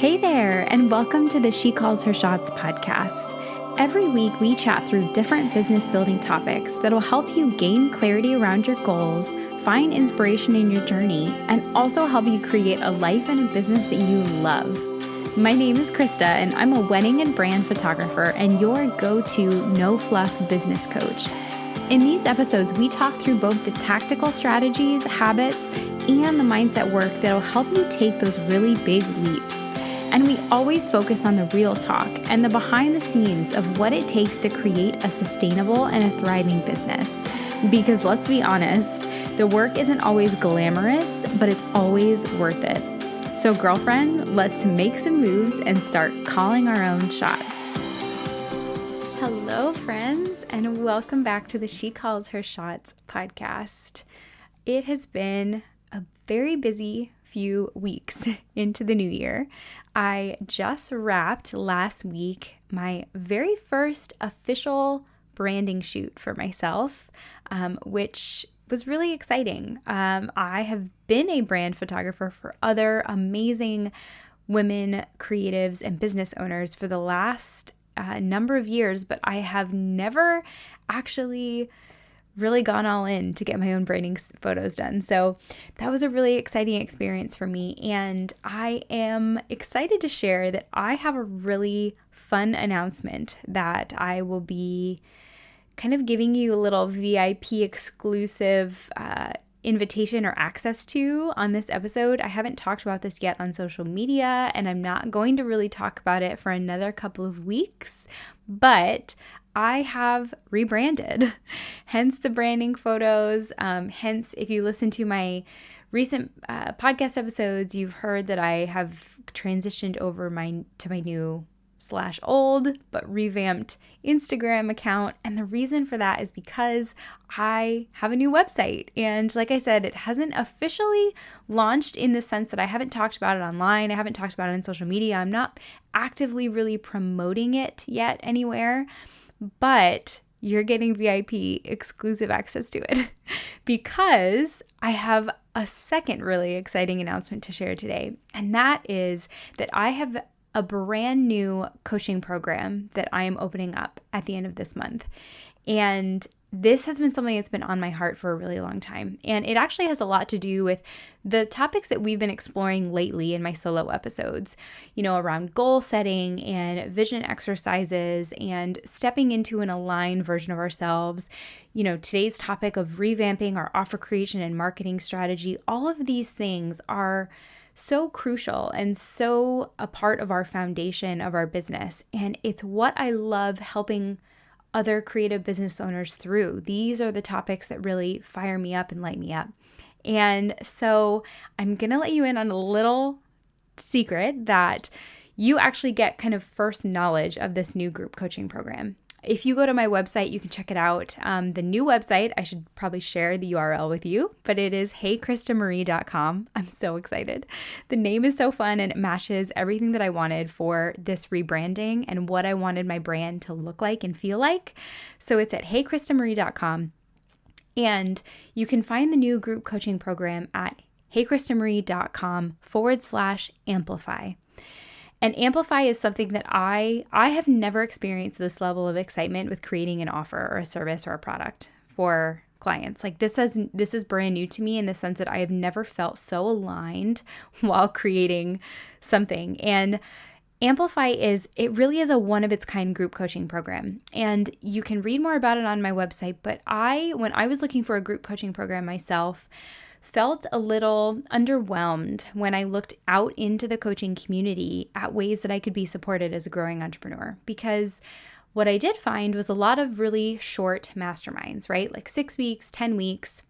Hey there, and welcome to the She Calls Her Shots podcast. Every week, we chat through different business building topics that will help you gain clarity around your goals, find inspiration in your journey, and also help you create a life and a business that you love. My name is Krista, and I'm a wedding and brand photographer and your go-to no-fluff business coach. In these episodes, we talk through both the tactical strategies, habits, and the mindset work that will help you take those really big leaps. And we always focus on the real talk and the behind the scenes of what it takes to create a sustainable and a thriving business. Because let's be honest, the work isn't always glamorous, but it's always worth it. So girlfriend, let's make some moves and start calling our own shots. Hello friends, and welcome back to the She Calls Her Shots podcast. It has been a very busy few weeks into the new year. I just wrapped last week my very first official branding shoot for myself, which was really exciting. I have been a brand photographer for other amazing women creatives and business owners for the last number of years, but I have never actually really gone all in to get my own branding photos done. So that was a really exciting experience for me. And I am excited to share that I have a really fun announcement that I will be kind of giving you a little VIP exclusive invitation or access to on this episode. I haven't talked about this yet on social media, and I'm not going to really talk about it for another couple of weeks, but I have rebranded, hence the branding photos. Hence, if you listen to my recent podcast episodes, you've heard that I have transitioned over to my new /old but revamped Instagram account. And the reason for that is because I have a new website. And like I said, it hasn't officially launched in the sense that I haven't talked about it online. I haven't talked about it on social media. I'm not actively really promoting it yet anywhere. But you're getting VIP exclusive access to it because I have a second really exciting announcement to share today. And that is that I have a brand new coaching program that I am opening up at the end of this month. And this has been something that's been on my heart for a really long time. And it actually has a lot to do with the topics that we've been exploring lately in my solo episodes, around goal setting and vision exercises and stepping into an aligned version of ourselves. Today's topic of revamping our offer creation and marketing strategy, all of these things are so crucial and so a part of our foundation of our business. And it's what I love helping other creative business owners through. These are the topics that really fire me up and light me up. And so I'm going to let you in on a little secret that you actually get kind of first knowledge of this new group coaching program. If you go to my website, you can check it out. The new website, I should probably share the URL with you, but it is heykristamariee.com. I'm so excited. The name is so fun and it matches everything that I wanted for this rebranding and what I wanted my brand to look like and feel like. So it's at heykristamariee.com. And you can find the new group coaching program at heykristamariee.com/amplify. And amplify is something that I have never experienced this level of excitement with creating an offer or a service or a product for clients. Like this is brand new to me in the sense that I have never felt so aligned while creating something. And Amplify it really is a one of its kind group coaching program. And you can read more about it on my website. But when I was looking for a group coaching program myself, felt a little underwhelmed when I looked out into the coaching community at ways that I could be supported as a growing entrepreneur. Because what I did find was a lot of really short masterminds, right? Like 6 weeks, 10 weeks,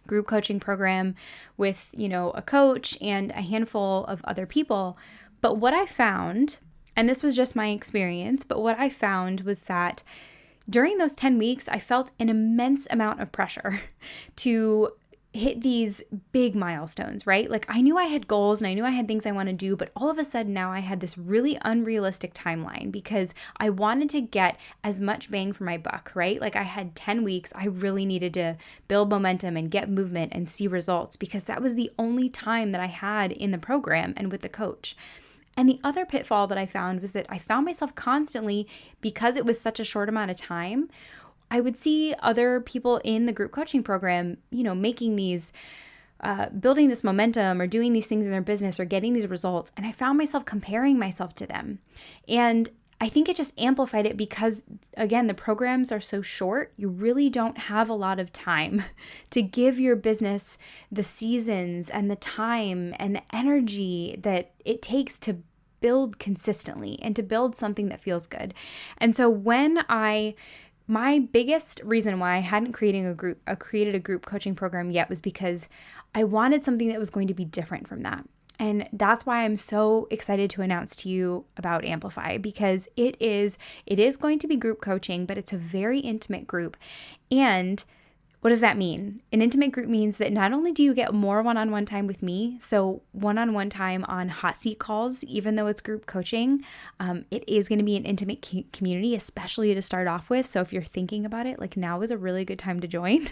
group coaching program with, a coach and a handful of other people. But what I found, and this was just my experience, but what I found was that during those 10 weeks, I felt an immense amount of pressure to hit these big milestones, right? Like I knew I had goals and I knew I had things I want to do, but all of a sudden now I had this really unrealistic timeline because I wanted to get as much bang for my buck, right? Like I had 10 weeks. I really needed to build momentum and get movement and see results because that was the only time that I had in the program and with the coach. And the other pitfall that I found was that I found myself constantly, because it was such a short amount of time, I would see other people in the group coaching program, making these, building this momentum or doing these things in their business or getting these results. And I found myself comparing myself to them. And I think it just amplified it because, again, the programs are so short. You really don't have a lot of time to give your business the seasons and the time and the energy that it takes to build consistently and to build something that feels good. And so my biggest reason why I hadn't created a group coaching program yet was because I wanted something that was going to be different from that. And that's why I'm so excited to announce to you about Amplify, because it is going to be group coaching, but it's a very intimate group. And what does that mean? An intimate group means that not only do you get more one-on-one time with me, so one-on-one time on hot seat calls, even though it's group coaching, it is going to be an intimate community, especially to start off with. So if you're thinking about it, like, now is a really good time to join.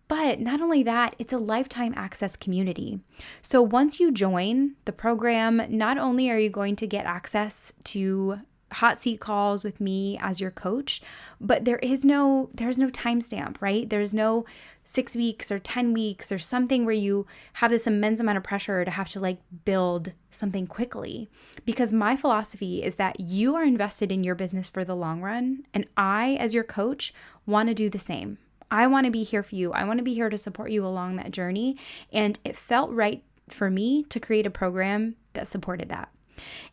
But not only that, it's a lifetime access community. So once you join the program, not only are you going to get access to hot seat calls with me as your coach, but there's no timestamp, right? There's no 6 weeks or 10 weeks or something where you have this immense amount of pressure to have to build something quickly. Because my philosophy is that you are invested in your business for the long run, and I, as your coach, want to do the same. I want to be here for you. I want to be here to support you along that journey. And it felt right for me to create a program that supported that.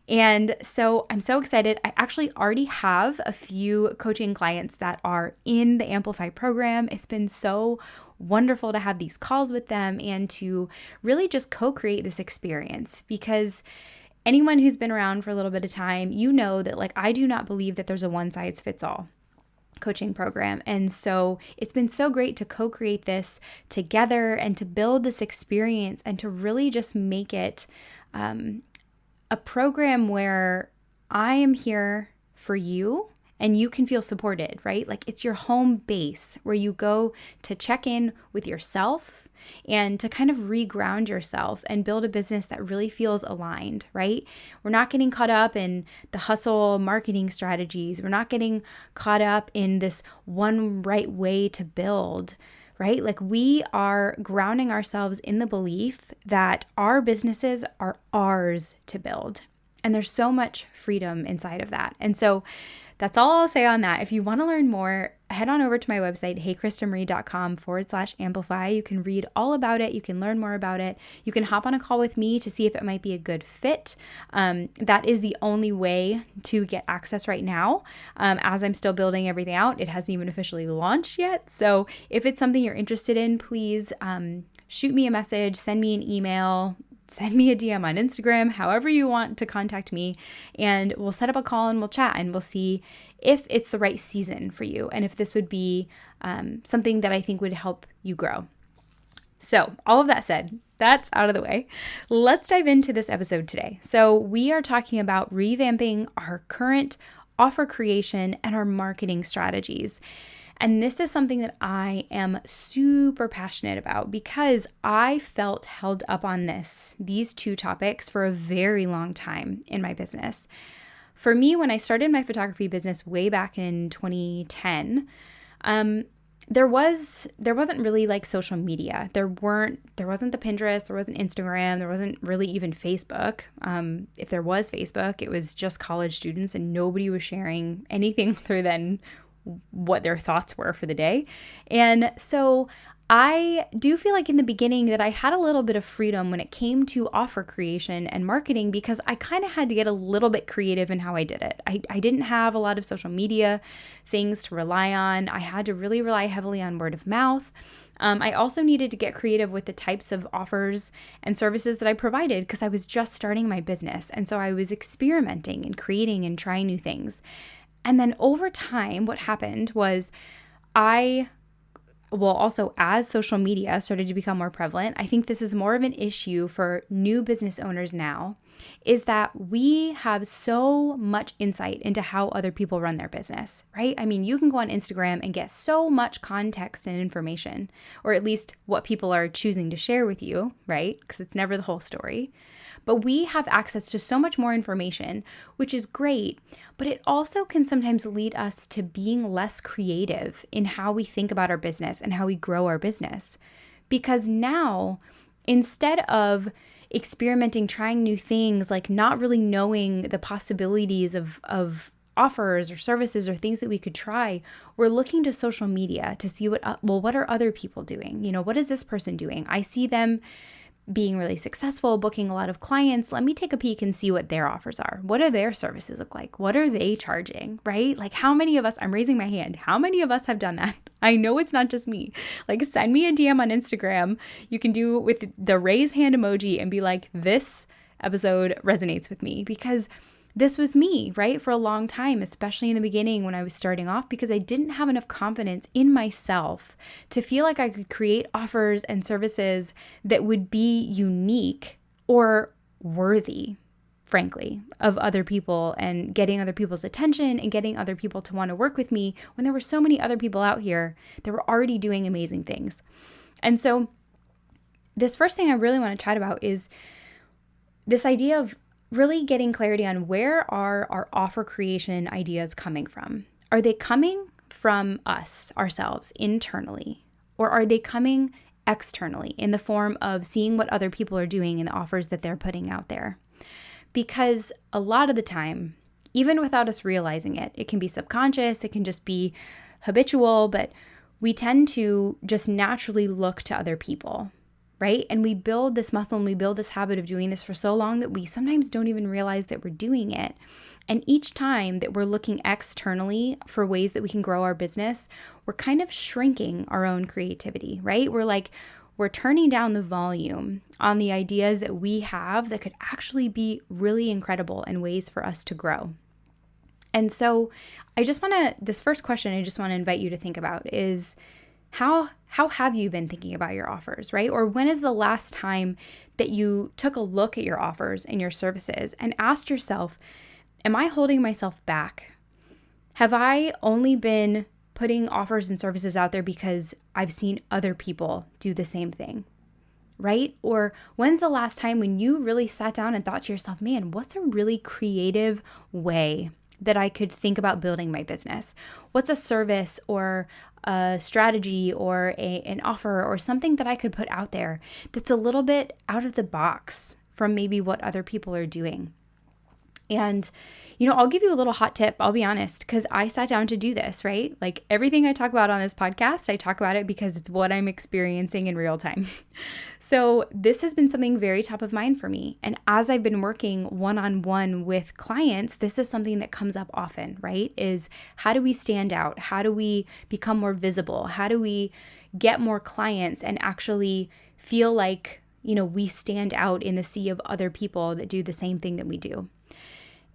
And so I'm so excited. I actually already have a few coaching clients that are in the Amplify program. It's been so wonderful to have these calls with them and to really just co-create this experience, because anyone who's been around for a little bit of time, you know that I do not believe that there's a one-size-fits-all coaching program. And so it's been so great to co-create this together and to build this experience and to really just make it a program where I am here for you and you can feel supported, right? It's your home base where you go to check in with yourself and to kind of reground yourself and build a business that really feels aligned, right? We're not getting caught up in the hustle marketing strategies. We're not getting caught up in this one right way to build, right? We are grounding ourselves in the belief that our businesses are ours to build. And there's so much freedom inside of that. And so that's all I'll say on that. If you want to learn more, head on over to my website, heykristamrie.com/amplify. You can read all about it. You can learn more about it. You can hop on a call with me to see if it might be a good fit. That is the only way to get access right now. As I'm still building everything out, it hasn't even officially launched yet. So if it's something you're interested in, please shoot me a message, send me an email, send me a DM on Instagram, however you want to contact me, and we'll set up a call and we'll chat and we'll see if it's the right season for you and if this would be something that I think would help you grow. So all of that said, that's out of the way. Let's dive into this episode today. So we are talking about revamping our current offer creation and our marketing strategies. And this is something that I am super passionate about because I felt held up on these two topics for a very long time in my business. For me, when I started my photography business way back in 2010, there wasn't really social media. There wasn't the Pinterest, there wasn't Instagram, there wasn't really even Facebook. If there was Facebook, it was just college students and nobody was sharing anything other than what their thoughts were for the day. And so I do feel in the beginning that I had a little bit of freedom when it came to offer creation and marketing because I kind of had to get a little bit creative in how I did it. I didn't have a lot of social media things to rely on. I had to really rely heavily on word of mouth. I also needed to get creative with the types of offers and services that I provided because I was just starting my business. And so I was experimenting and creating and trying new things. And then over time, what happened was also as social media started to become more prevalent, I think this is more of an issue for new business owners now, is that we have so much insight into how other people run their business, right? I mean, you can go on Instagram and get so much context and information, or at least what people are choosing to share with you, right? Because it's never the whole story. But we have access to so much more information, which is great, but it also can sometimes lead us to being less creative in how we think about our business and how we grow our business. Because now, instead of experimenting, trying new things, like not really knowing the possibilities of offers or services or things that we could try, we're looking to social media to see what are other people doing? What is this person doing? I see them being really successful, booking a lot of clients. Let me take a peek and see what their offers are. What do their services look like? What are they charging, right? Like how many of us, I'm raising my hand, how many of us have done that? I know it's not just me. Like send me a DM on Instagram. You can do with the raise hand emoji and be like, this episode resonates with me, because this was me, right? For a long time, especially in the beginning when I was starting off, because I didn't have enough confidence in myself to feel like I could create offers and services that would be unique or worthy, frankly, of other people and getting other people's attention and getting other people to want to work with me when there were so many other people out here that were already doing amazing things. And so this first thing I really want to chat about is this idea of really getting clarity on where are our offer creation ideas coming from. Are they coming from us, ourselves, internally, or are they coming externally in the form of seeing what other people are doing and the offers that they're putting out there? Because a lot of the time, even without us realizing it, it can be subconscious, it can just be habitual, but we tend to just naturally look to other people, right? And we build this muscle and we build this habit of doing this for so long that we sometimes don't even realize that we're doing it. And each time that we're looking externally for ways that we can grow our business, we're kind of shrinking our own creativity, right? We're turning down the volume on the ideas that we have that could actually be really incredible and ways for us to grow. And so this first question I just want to invite you to think about is, how have you been thinking about your offers, right? Or when is the last time that you took a look at your offers and your services and asked yourself, am I holding myself back? Have I only been putting offers and services out there because I've seen other people do the same thing, right? Or when's the last time when you really sat down and thought to yourself, man, what's a really creative way that I could think about building my business? What's a service or a strategy or an offer or something that I could put out there that's a little bit out of the box from maybe what other people are doing? And, I'll give you a little hot tip. I'll be honest, because I sat down to do this, right? Like everything I talk about on this podcast, I talk about it because it's what I'm experiencing in real time. So this has been something very top of mind for me. And as I've been working one-on-one with clients, this is something that comes up often, right? Is how do we stand out? How do we become more visible? How do we get more clients and actually feel like, we stand out in the sea of other people that do the same thing that we do?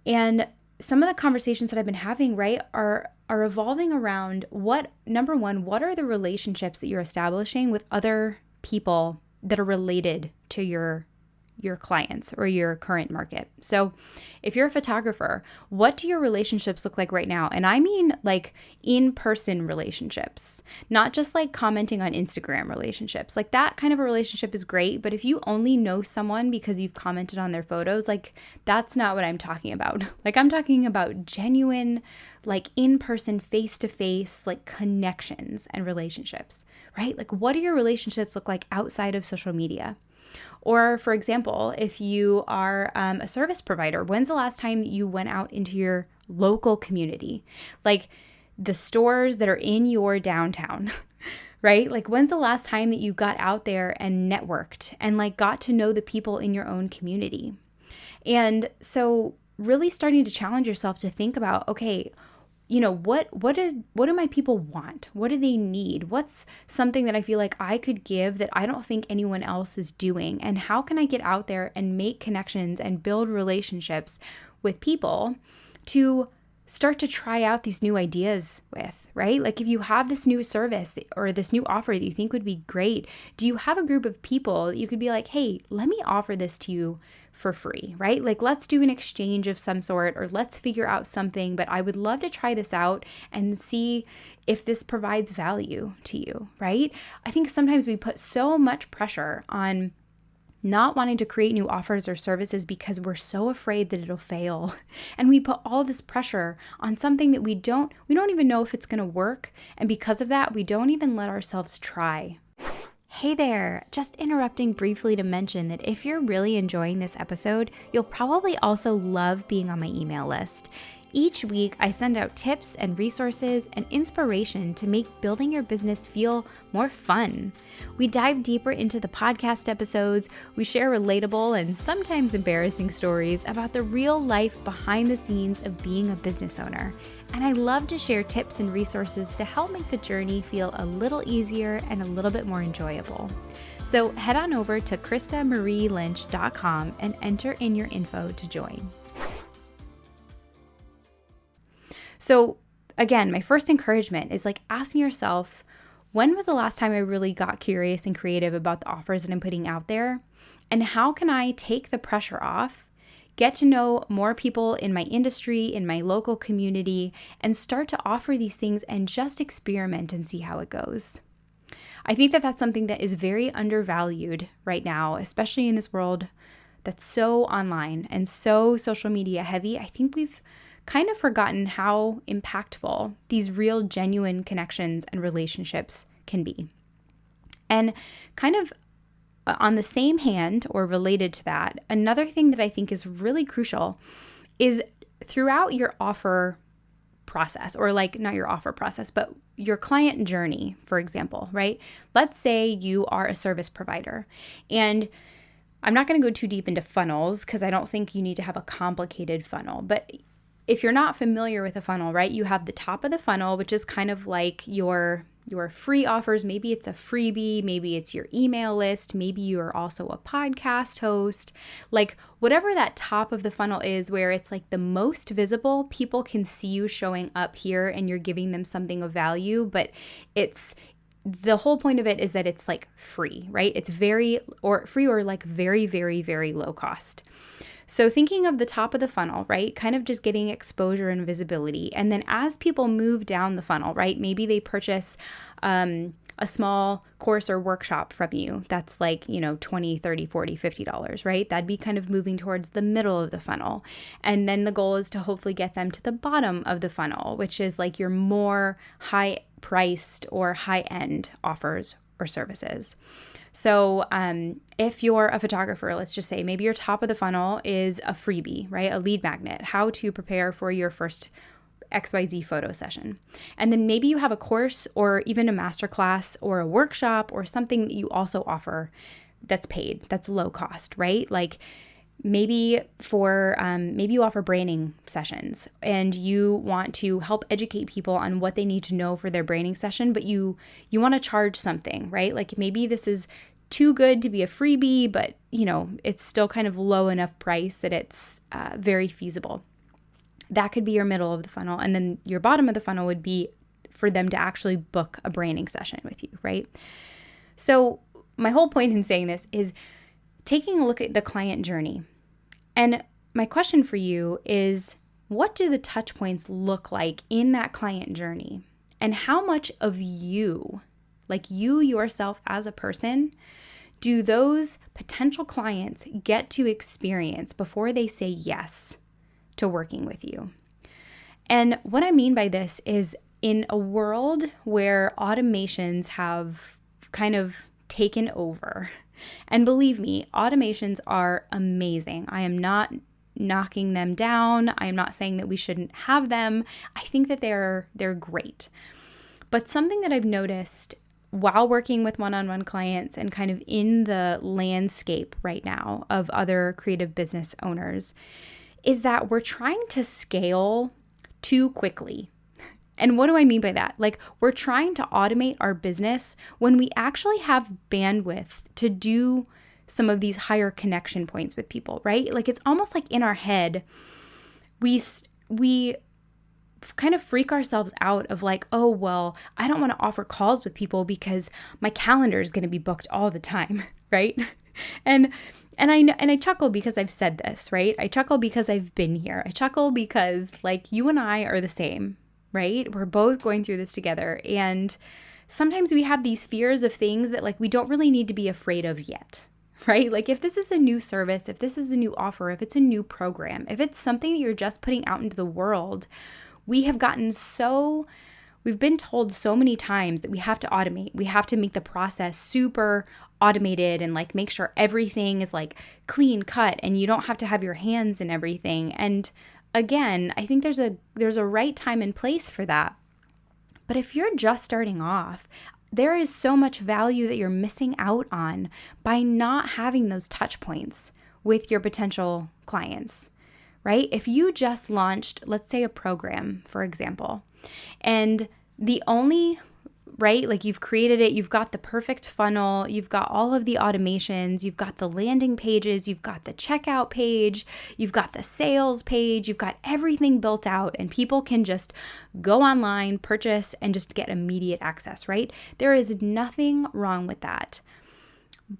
And some of the conversations that I've been having, right, are evolving around number one, what are the relationships that you're establishing with other people that are related to your clients or your current market? So if you're a photographer, what do your relationships look like right now? And I mean like in-person relationships, not just like commenting on Instagram relationships. Like that kind of a relationship is great, but if you only know someone because you've commented on their photos, like that's not what I'm talking about. Like I'm talking about genuine, like in-person, face-to-face, like connections and relationships, right? Like what do your relationships look like outside of social media? Or for example, if you are a service provider, when's the last time you went out into your local community? Like the stores that are in your downtown, right? Like when's the last time that you got out there and networked and like got to know the people in your own community? And so really starting to challenge yourself to think about, okay, what do my people want? What do they need? What's something that I feel like I could give that I don't think anyone else is doing? And how can I get out there and make connections and build relationships with people to start to try out these new ideas with, right? Like if you have this new service or this new offer that you think would be great, do you have a group of people that you could be like, hey, let me offer this to you for free, right? Like let's do an exchange of some sort, or let's figure out something, but I would love to try this out and see if this provides value to you, right? I think sometimes we put so much pressure on not wanting to create new offers or services because we're so afraid that it'll fail. And we put all this pressure on something that we don't even know if it's going to work. And because of that, we don't even let ourselves try. Hey there, just interrupting briefly to mention that if you're really enjoying this episode, you'll probably also love being on my email list. Each week, I send out tips and resources and inspiration to make building your business feel more fun. We dive deeper into the podcast episodes, we share relatable and sometimes embarrassing stories about the real life behind the scenes of being a business owner. And I love to share tips and resources to help make the journey feel a little easier and a little bit more enjoyable. So head on over to KristaMarieLynch.com and enter in your info to join. So again, my first encouragement is asking yourself, when was the last time I really got curious and creative about the offers that I'm putting out there? And how can I take the pressure off, get to know more people in my industry, in my local community, and start to offer these things and just experiment and see how it goes? I think that that's something that is very undervalued right now, especially in this world that's so online and so social media heavy. I think we've kind of forgotten how impactful these real, genuine connections and relationships can be. And kind of on the same hand, or related to that, another thing that I think is really crucial is throughout your offer process, or not your offer process, but your client journey, for example, right? Let's say you are a service provider, and I'm not going to go too deep into funnels because I don't think you need to have a complicated funnel, but if you're not familiar with a funnel, right, you have the top of the funnel, which is kind of like your free offers. Maybe it's a freebie, maybe it's your email list, maybe you're also a podcast host, whatever that top of the funnel is, where it's the most visible, people can see you showing up here and you're giving them something of value, but the whole point of it is that it's free, right? It's very very, very, very low cost. So thinking of the top of the funnel, right, kind of just getting exposure and visibility. And then as people move down the funnel, right, maybe they purchase a small course or workshop from you that's $20, $30, $40, $50, right? That'd be kind of moving towards the middle of the funnel. And then the goal is to hopefully get them to the bottom of the funnel, which is your more high-priced or high-end offers or services. So if you're a photographer, let's just say maybe your top of the funnel is a freebie, right? A lead magnet, how to prepare for your first XYZ photo session. And then maybe you have a course or even a masterclass or a workshop or something that you also offer that's paid, that's low cost, right? Maybe you offer branding sessions and you want to help educate people on what they need to know for their branding session, but you want to charge something, right? Maybe this is too good to be a freebie, but it's still kind of low enough price that it's very feasible. That could be your middle of the funnel. And then your bottom of the funnel would be for them to actually book a branding session with you, right? So my whole point in saying this is taking a look at the client journey. And my question for you is, what do the touch points look like in that client journey? And how much of you, you yourself as a person, do those potential clients get to experience before they say yes to working with you? And what I mean by this is, in a world where automations have kind of taken over, and believe me, automations are amazing. I am not knocking them down. I am not saying that we shouldn't have them. I think that they're great. But something that I've noticed while working with one-on-one clients and kind of in the landscape right now of other creative business owners is that we're trying to scale too quickly. And what do I mean by that? We're trying to automate our business when we actually have bandwidth to do some of these higher connection points with people, right? It's almost in our head, we kind of freak ourselves out of oh, well, I don't want to offer calls with people because my calendar is going to be booked all the time, right? And I chuckle because I've said this, right? I chuckle because I've been here. I chuckle because you and I are the same, right? We're both going through this together. And sometimes we have these fears of things that we don't really need to be afraid of yet. right? Like if this is a new service, if this is a new offer, if it's a new program, if it's something that you're just putting out into the world, we've been told so many times that we have to automate. We have to make the process super automated and like make sure everything is like clean cut and you don't have to have your hands in everything. And again, I think there's a right time and place for that. But if you're just starting off, there is so much value that you're missing out on by not having those touch points with your potential clients, right? If you just launched, let's say a program, for example, and right, like you've created it, you've got the perfect funnel, you've got all of the automations, you've got the landing pages, you've got the checkout page, you've got the sales page, you've got everything built out, and people can just go online, purchase, and just get immediate access, right? There is nothing wrong with that.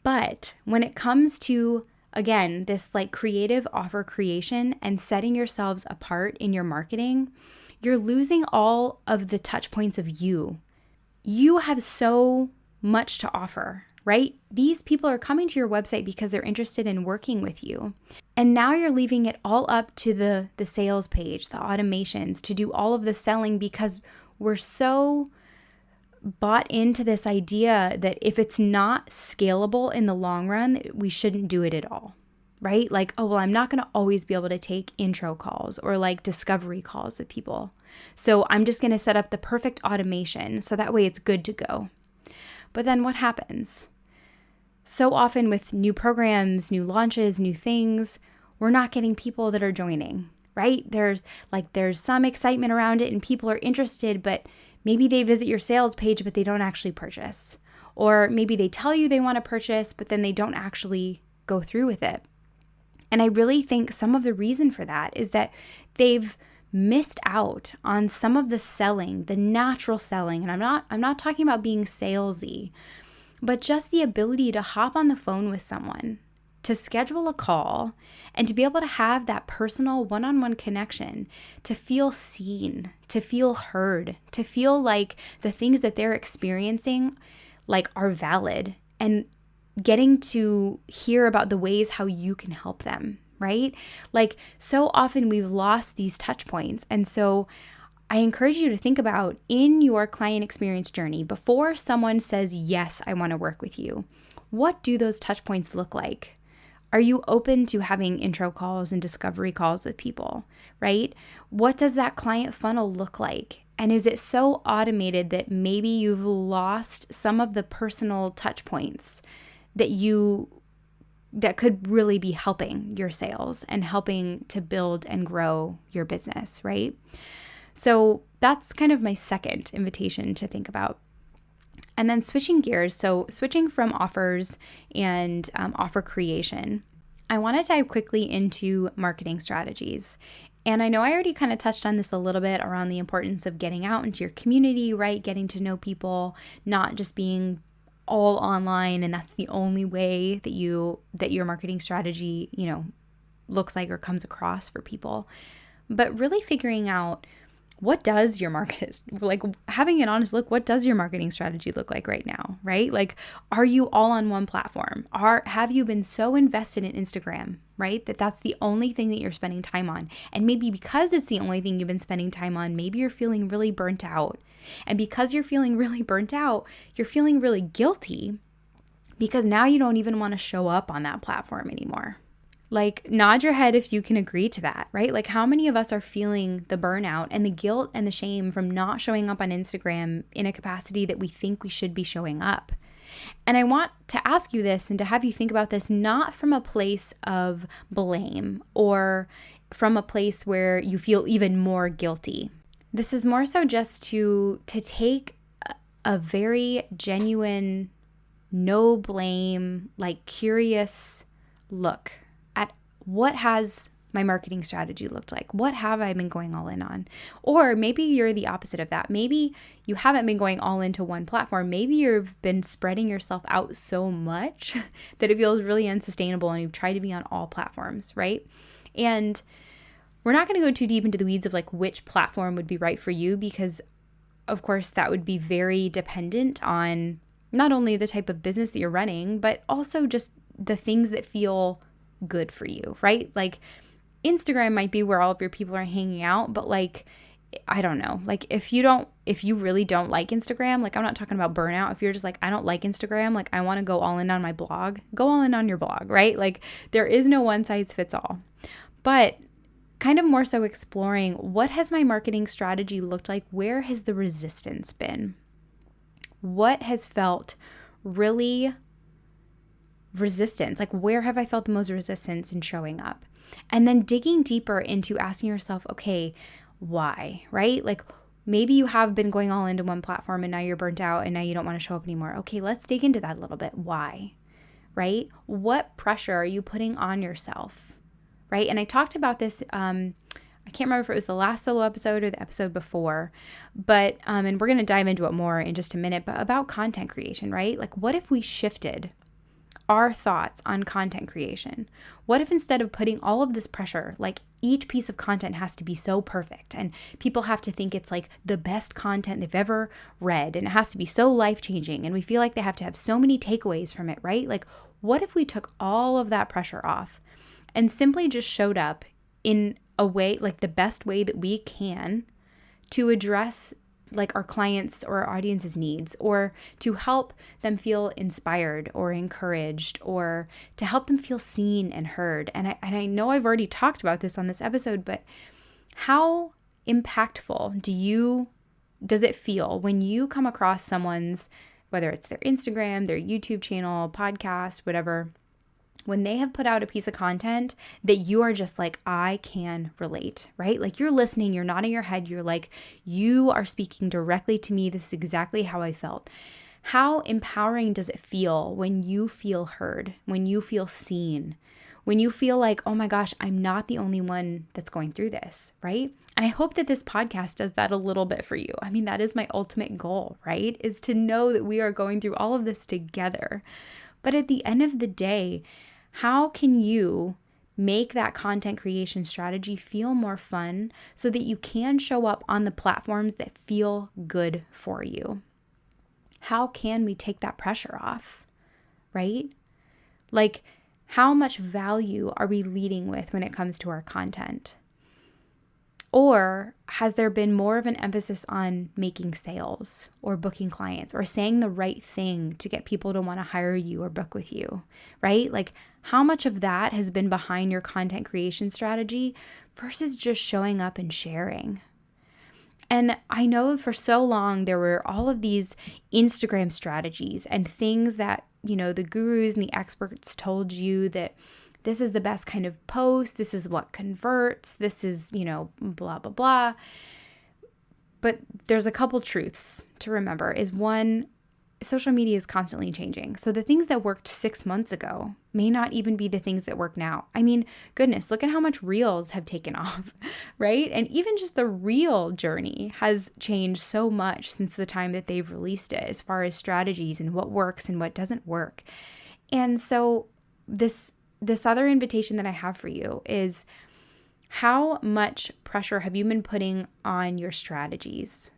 But when it comes to, again, this like creative offer creation and setting yourselves apart in your marketing, you're losing all of the touch points of you. You have so much to offer, right? These people are coming to your website because they're interested in working with you. And now you're leaving it all up to the sales page, the automations, to do all of the selling because we're so bought into this idea that if it's not scalable in the long run, we shouldn't do it at all, right? Like, oh, well, I'm not going to always be able to take intro calls or like discovery calls with people. So I'm just going to set up the perfect automation so that way it's good to go. But then what happens? So often with new programs, new launches, new things, we're not getting people that are joining, right? There's some excitement around it and people are interested, but maybe they visit your sales page, but they don't actually purchase. Or maybe they tell you they want to purchase, but then they don't actually go through with it. And I really think some of the reason for that is that they've missed out on some of the selling, the natural selling. And I'm not talking about being salesy, but just the ability to hop on the phone with someone, to schedule a call, and to be able to have that personal one-on-one connection, to feel seen, to feel heard, to feel like the things that they're experiencing like are valid, and getting to hear about the ways how you can help them, right? Like so often we've lost these touch points. And so I encourage you to think about in your client experience journey, before someone says, yes, I want to work with you, what do those touch points look like? Are you open to having intro calls and discovery calls with people, right? What does that client funnel look like? And is it so automated that maybe you've lost some of the personal touch points that could really be helping your sales and helping to build and grow your business, right? So that's kind of my second invitation to think about. And then switching gears, so switching from offers and offer creation, I want to dive quickly into marketing strategies. And I know I already kind of touched on this a little bit around the importance of getting out into your community, right? Getting to know people, not just being all online and that's the only way that your marketing strategy, looks like or comes across for people. But really figuring out what does your market, like having an honest look, what does your marketing strategy look like right now, right? Like, are you all on one platform? Have you been so invested in Instagram, right? That's the only thing that you're spending time on. And maybe because it's the only thing you've been spending time on, maybe you're feeling really burnt out. And because you're feeling really burnt out, you're feeling really guilty because now you don't even want to show up on that platform anymore. Like, nod your head if you can agree to that, right? Like, how many of us are feeling the burnout and the guilt and the shame from not showing up on Instagram in a capacity that we think we should be showing up? And I want to ask you this and to have you think about this not from a place of blame or from a place where you feel even more guilty. This is more so just to take a very genuine, no blame, like curious look at what has my marketing strategy looked like? What have I been going all in on? Or maybe you're the opposite of that. Maybe you haven't been going all into one platform. Maybe you've been spreading yourself out so much that it feels really unsustainable and you've tried to be on all platforms, right? And we're not going to go too deep into the weeds of like which platform would be right for you because, of course, that would be very dependent on not only the type of business that you're running, but also just the things that feel good for you, right? Like Instagram might be where all of your people are hanging out, but like, I don't know, like if you really don't like Instagram, like I'm not talking about burnout. If you're just like, I don't like Instagram, like I want to go all in on my blog, go all in on your blog, right? Like there is no one size fits all, but kind of more so exploring, what has my marketing strategy looked like? Where has the resistance been? What has felt really resistance? Like where have I felt the most resistance in showing up? And then digging deeper into asking yourself, okay, why, right? Like maybe you have been going all into one platform and now you're burnt out and now you don't want to show up anymore. Okay, let's dig into that a little bit. Why, right? What pressure are you putting on yourself, right? And I talked about this, I can't remember if it was the last solo episode or the episode before, but, and we're going to dive into it more in just a minute, but about content creation, right? Like what if we shifted our thoughts on content creation? What if instead of putting all of this pressure, like each piece of content has to be so perfect and people have to think it's like the best content they've ever read and it has to be so life-changing and we feel like they have to have so many takeaways from it, right? Like what if we took all of that pressure off and simply just showed up in a way, like the best way that we can to address like our clients or our audience's needs, or to help them feel inspired or encouraged, or to help them feel seen and heard. And I know I've already talked about this on this episode, but how impactful does it feel when you come across someone's, whether it's their Instagram, their YouTube channel, podcast, whatever, when they have put out a piece of content that you are just like, I can relate, right? Like you're listening, you're nodding your head, you're like, you are speaking directly to me. This is exactly how I felt. How empowering does it feel when you feel heard, when you feel seen, when you feel like, oh my gosh, I'm not the only one that's going through this, right? And I hope that this podcast does that a little bit for you. I mean, that is my ultimate goal, right? Is to know that we are going through all of this together. But at the end of the day, how can you make that content creation strategy feel more fun so that you can show up on the platforms that feel good for you? How can we take that pressure off, right? Like, how much value are we leading with when it comes to our content? Or has there been more of an emphasis on making sales or booking clients or saying the right thing to get people to want to hire you or book with you, right? Like how much of that has been behind your content creation strategy versus just showing up and sharing? And I know for so long there were all of these Instagram strategies and things that, you know, the gurus and the experts told you that this is the best kind of post, this is what converts, this is, you know, blah, blah, blah. But there's a couple truths to remember. Is one, social media is constantly changing. So the things that worked 6 months ago may not even be the things that work now. I mean, goodness, look at how much Reels have taken off, right? And even just the Reel journey has changed so much since the time that they've released it, as far as strategies and what works and what doesn't work. And so this other invitation that I have for you is, how much pressure have you been putting on your strategies,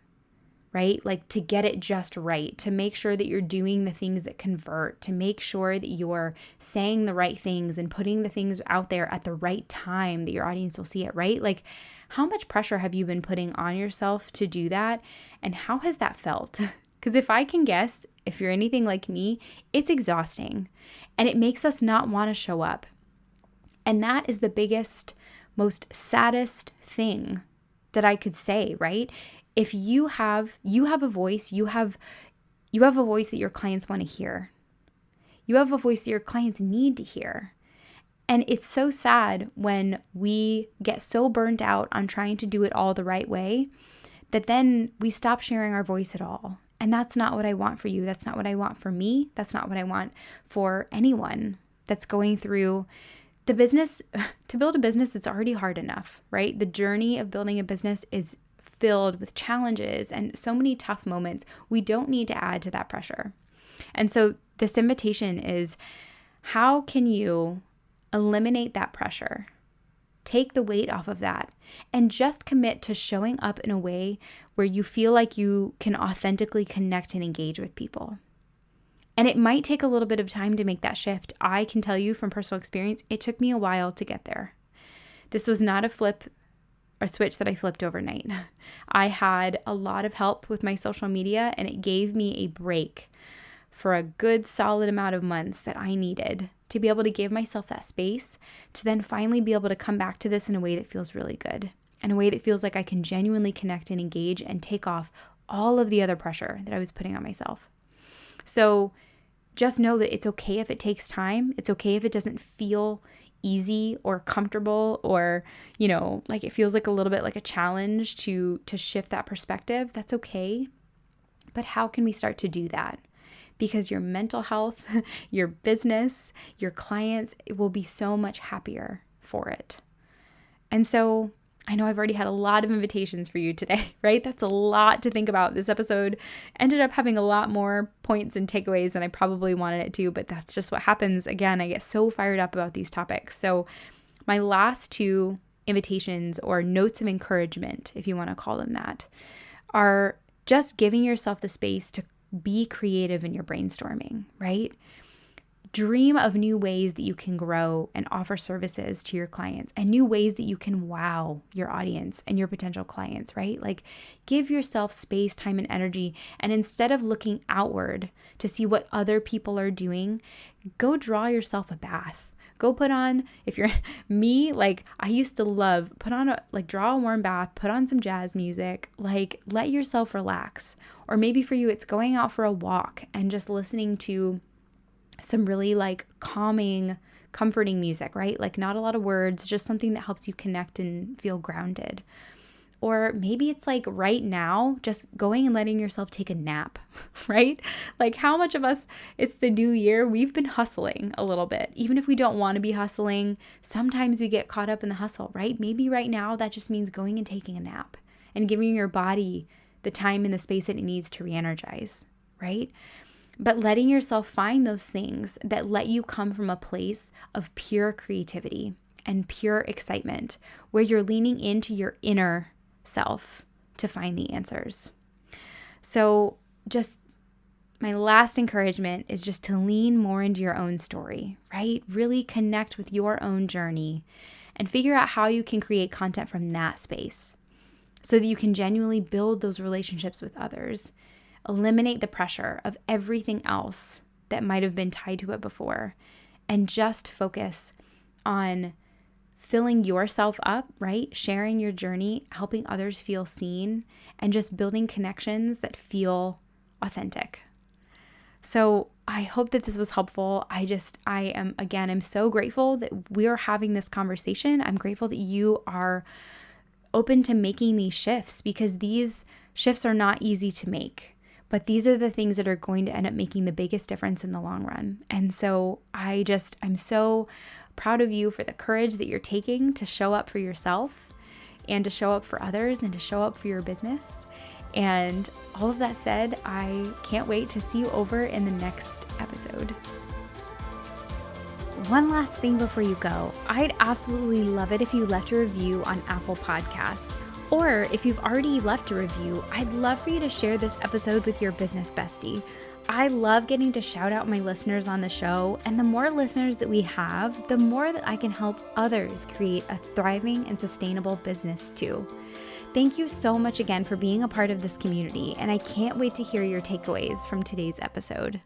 right? Like to get it just right, to make sure that you're doing the things that convert, to make sure that you're saying the right things and putting the things out there at the right time that your audience will see it, right? Like how much pressure have you been putting on yourself to do that? And how has that felt? Because if I can guess, if you're anything like me, it's exhausting and it makes us not want to show up. And that is the biggest, most saddest thing that I could say, right? If you have a voice, you have a voice that your clients want to hear. You have a voice that your clients need to hear. And it's so sad when we get so burnt out on trying to do it all the right way that then we stop sharing our voice at all. And that's not what I want for you. That's not what I want for me. That's not what I want for anyone that's going through the business. To build a business, it's already hard enough, right? The journey of building a business is filled with challenges and so many tough moments. We don't need to add to that pressure. And so this invitation is, how can you eliminate that pressure? Take the weight off of that and just commit to showing up in a way where you feel like you can authentically connect and engage with people. And it might take a little bit of time to make that shift. I can tell you from personal experience, it took me a while to get there. This was not a switch that I flipped overnight. I had a lot of help with my social media, and it gave me a break for a good solid amount of months that I needed to be able to give myself that space to then finally be able to come back to this in a way that feels really good, in a way that feels like I can genuinely connect and engage and take off all of the other pressure that I was putting on myself. So just know that it's okay if it takes time. It's okay if it doesn't feel easy or comfortable, or, like it feels like a little bit like a challenge to shift that perspective. That's okay. But how can we start to do that? Because your mental health, your business, your clients will be so much happier for it. And so I know I've already had a lot of invitations for you today, right? That's a lot to think about. This episode ended up having a lot more points and takeaways than I probably wanted it to, but that's just what happens. Again, I get so fired up about these topics. So my last two invitations, or notes of encouragement, if you want to call them that, are just giving yourself the space to be creative in your brainstorming, right? Dream of new ways that you can grow and offer services to your clients, and new ways that you can wow your audience and your potential clients, right? Like, give yourself space, time, and energy. And instead of looking outward to see what other people are doing, go draw yourself a bath. Go put on, if you're me, like I used to love, draw a warm bath, put on some jazz music, like let yourself relax. Or maybe for you, it's going out for a walk and just listening to some really like calming, comforting music, right? Like not a lot of words, just something that helps you connect and feel grounded. Or maybe it's like right now, just going and letting yourself take a nap, right? Like how much of us, it's the new year, we've been hustling a little bit. Even if we don't want to be hustling, sometimes we get caught up in the hustle, right? Maybe right now that just means going and taking a nap and giving your body the time and the space that it needs to re-energize, right? But letting yourself find those things that let you come from a place of pure creativity and pure excitement, where you're leaning into your inner self to find the answers. So just my last encouragement is just to lean more into your own story, right? Really connect with your own journey and figure out how you can create content from that space so that you can genuinely build those relationships with others. Eliminate the pressure of everything else that might have been tied to it before, and just focus on filling yourself up, right? Sharing your journey, helping others feel seen, and just building connections that feel authentic. So I hope that this was helpful. I'm so grateful that we're having this conversation. I'm grateful that you are open to making these shifts, because these shifts are not easy to make. But these are the things that are going to end up making the biggest difference in the long run. And so I'm so proud of you for the courage that you're taking to show up for yourself and to show up for others and to show up for your business. And all of that said, I can't wait to see you over in the next episode. One last thing before you go. I'd absolutely love it if you left a review on Apple Podcasts. Or if you've already left a review, I'd love for you to share this episode with your business bestie. I love getting to shout out my listeners on the show, and the more listeners that we have, the more that I can help others create a thriving and sustainable business too. Thank you so much again for being a part of this community, and I can't wait to hear your takeaways from today's episode.